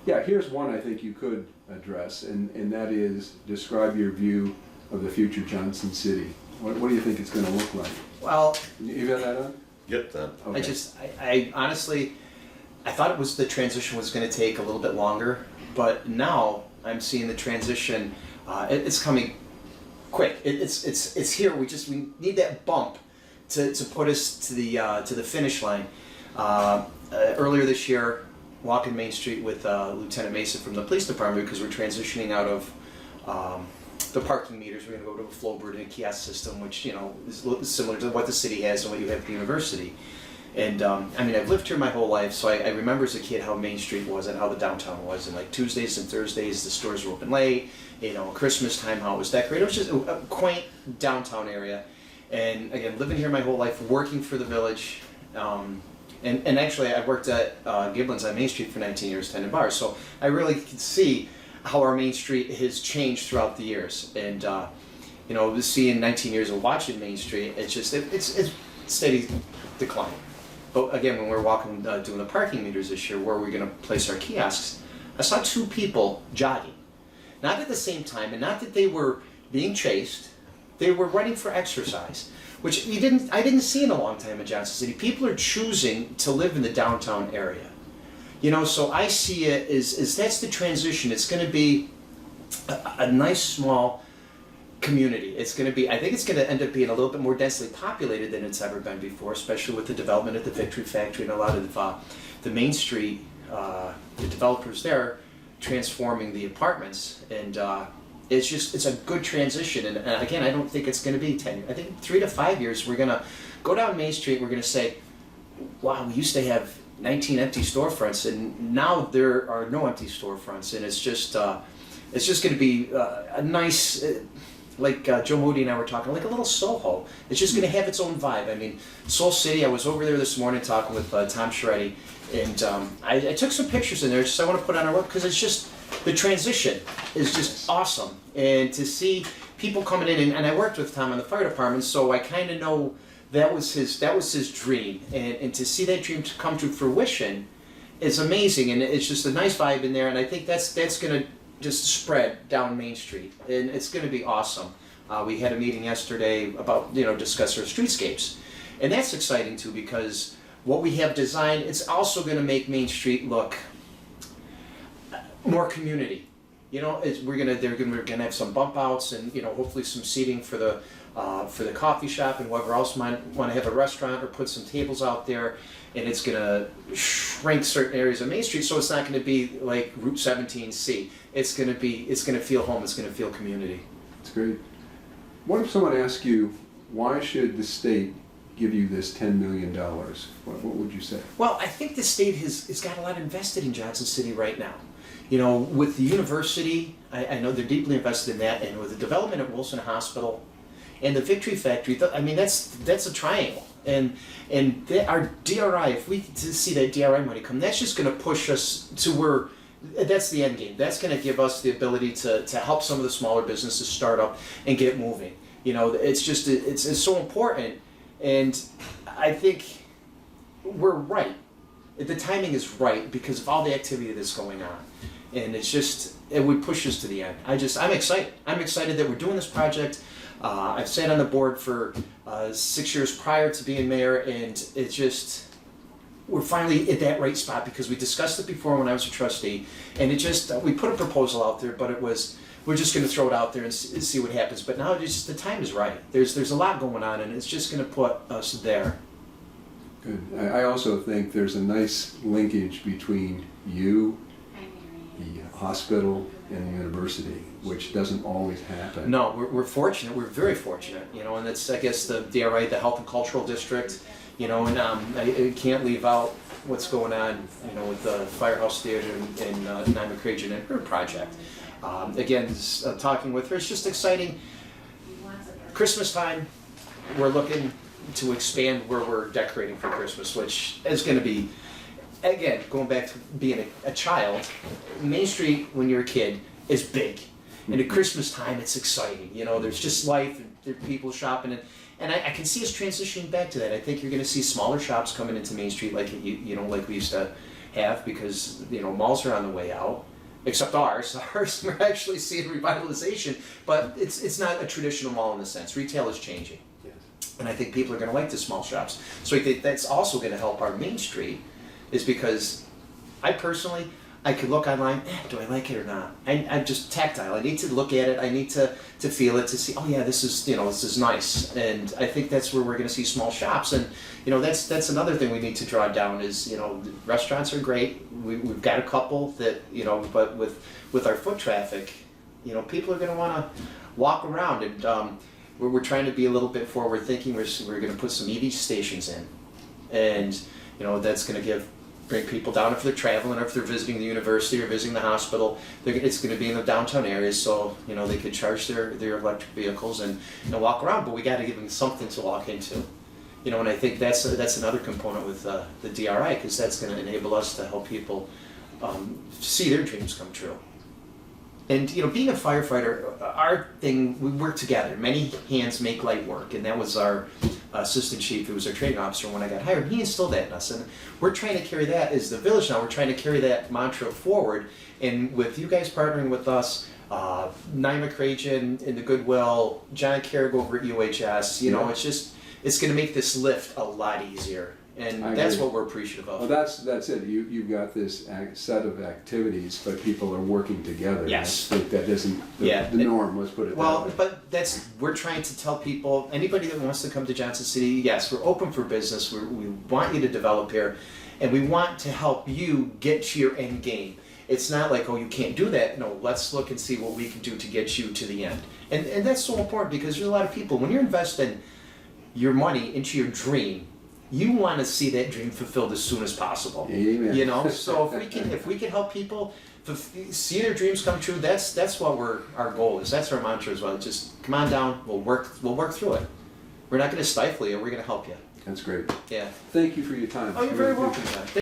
Yeah, here's one I think you could address, and that is describe your view of the future Johnson City. What do you think it's going to look like? Well, You got that on? Yep, done. Okay. I honestly, I thought the transition was going to take a little bit longer, but now I'm seeing the transition. It's coming quick. It's here. We need that bump to put us to the finish line. Earlier this year, walking Main Street with Lieutenant Mason from the police department, because we're transitioning out of the parking meters. We're going to go to a Flowbird and a kiosk system, which is similar to what the city has and what you have at the university. And I mean, I've lived here my whole life, so I remember as a kid how Main Street was and how the downtown was. And like Tuesdays and Thursdays, the stores were open late. Christmas time, how it was decorated. It was just a quaint downtown area. And again, living here my whole life, working for the village. And actually, I worked at Giblin's on Main Street for 19 years, tending bars. So I really could see how our Main Street has changed throughout the years. And seeing 19 years of watching Main Street, it's steady decline. But again, when we were walking, doing the parking meters this year, where we're going to place our kiosks, I saw two people jogging. Not at the same time, and not that they were being chased. They were running for exercise, which I didn't see in a long time in Johnson City. People are choosing to live in the downtown area. So I see it as that's the transition. It's going to be a nice small community. It's going to be, I think it's going to end up being a little bit more densely populated than it's ever been before, especially with the development at the Victory Factory and a lot of the Main Street, the developers there transforming the apartments. And it's a good transition. And again, I don't think it's going to be 10 years. I think 3 to 5 years, we're going to go down Main Street, we're going to say, wow, we used to have 19 empty storefronts, and now there are no empty storefronts. And it's just going to be a nice, like Joe Moody and I were talking, like a little Soho. It's just going to have its own vibe. I mean, Soul City, I was over there this morning talking with Tom Scheretti, and I took some pictures in there, so I want to put on our web, because it's just, the transition is just awesome. And to see people coming in, and I worked with Tom in the fire department, so I kind of know that was his dream. And to see that dream to come to fruition is amazing, and it's just a nice vibe in there, and I think that's going to just spread down Main Street, and it's going to be awesome. We had a meeting yesterday about discuss our streetscapes, and that's exciting too, because what we have designed, it's also going to make Main Street look more community. We're gonna have some bump outs, and hopefully some seating for the coffee shop and whoever else might want to have a restaurant or put some tables out there. And it's gonna shrink certain areas of Main Street, so it's not going to be like Route 17C. It's gonna feel home. It's gonna feel community. That's great. What if someone asked you, why should the state give you this $10 million? What would you say? Well, I think the state has got a lot invested in Johnson City right now. With the university, I know they're deeply invested in that, and with the development at Wilson Hospital and the Victory Factory, I mean, that's a triangle. And our DRI, if we see that DRI money come, that's just going to push us to where, that's the end game. That's going to give us the ability to help some of the smaller businesses start up and get moving. It's so important, and I think we're right. The timing is right because of all the activity that's going on. And it would push us to the end. I'm excited. I'm excited that we're doing this project. I've sat on the board for 6 years prior to being mayor, and we're finally at that right spot, because we discussed it before when I was a trustee, and we put a proposal out there, but we're just going to throw it out there and see what happens. But now the time is right. There's a lot going on, and it's just going to put us there. Good. I also think there's a nice linkage between you, the hospital, and the university, which doesn't always happen. No, we're fortunate. We're very fortunate, and it's, I guess, the DRI, the Health and Cultural District, and I can't leave out what's going on, with the Firehouse Theater and Nima Crajan and her project. Again, talking with her, it's just exciting. Christmas time, we're looking to expand where we're decorating for Christmas, which is going to be, again, going back to being a child, Main Street when you're a kid is big. And at Christmas time, it's exciting. There's just life, and there are people shopping, and I can see us transitioning back to that. I think you're going to see smaller shops coming into Main Street like we used to have because malls are on the way out. Except ours. Ours, we're actually seeing revitalization, but it's not a traditional mall in the sense. Retail is changing. Yes. And I think people are going to like the small shops. So I think that's also going to help our Main Street, is because I personally, I could look online, do I like it or not? I'm just tactile. I need to look at it. I need to feel it to see, oh yeah, this is nice. And I think that's where we're going to see small shops. And that's another thing we need to draw down is, restaurants are great. We've got a couple that, but with our foot traffic, people are going to want to walk around. And we're trying to be a little bit forward thinking. We're going to put some EV stations in. And, that's going to bring people down if they're traveling or if they're visiting the university or visiting the hospital. It's going to be in the downtown areas, so they could charge their electric vehicles and walk around. But we got to give them something to walk into, and I think that's another component with the DRI, because that's going to enable us to help people see their dreams come true. And being a firefighter, our thing, we work together. Many hands make light work, and that was our assistant chief, who was our training officer when I got hired. He instilled that in us, and we're trying to carry that as the village now. We're trying to carry that mantra forward, and with you guys partnering with us, Naima Crajan in the Goodwill, John Carrick over at UHS, it's going to make this lift a lot easier. And that's what we're appreciative of. Well, that's it. You've got this set of activities, but people are working together. Yes. I think that isn't the norm. Let's put it that way. Well, but we're trying to tell people, anybody that wants to come to Johnson City, yes, we're open for business. We want you to develop here, and we want to help you get to your end game. It's not like, oh, you can't do that. No, let's look and see what we can do to get you to the end. And that's so important, because there's a lot of people, when you're investing your money into your dream, you want to see that dream fulfilled as soon as possible. Amen. So if we can help people see their dreams come true, that's what our goal is. That's our mantra as well. Just come on down. We'll work through it. We're not going to stifle you. We're going to help you. That's great. Yeah. Thank you for your time. Oh, you're very welcome, John.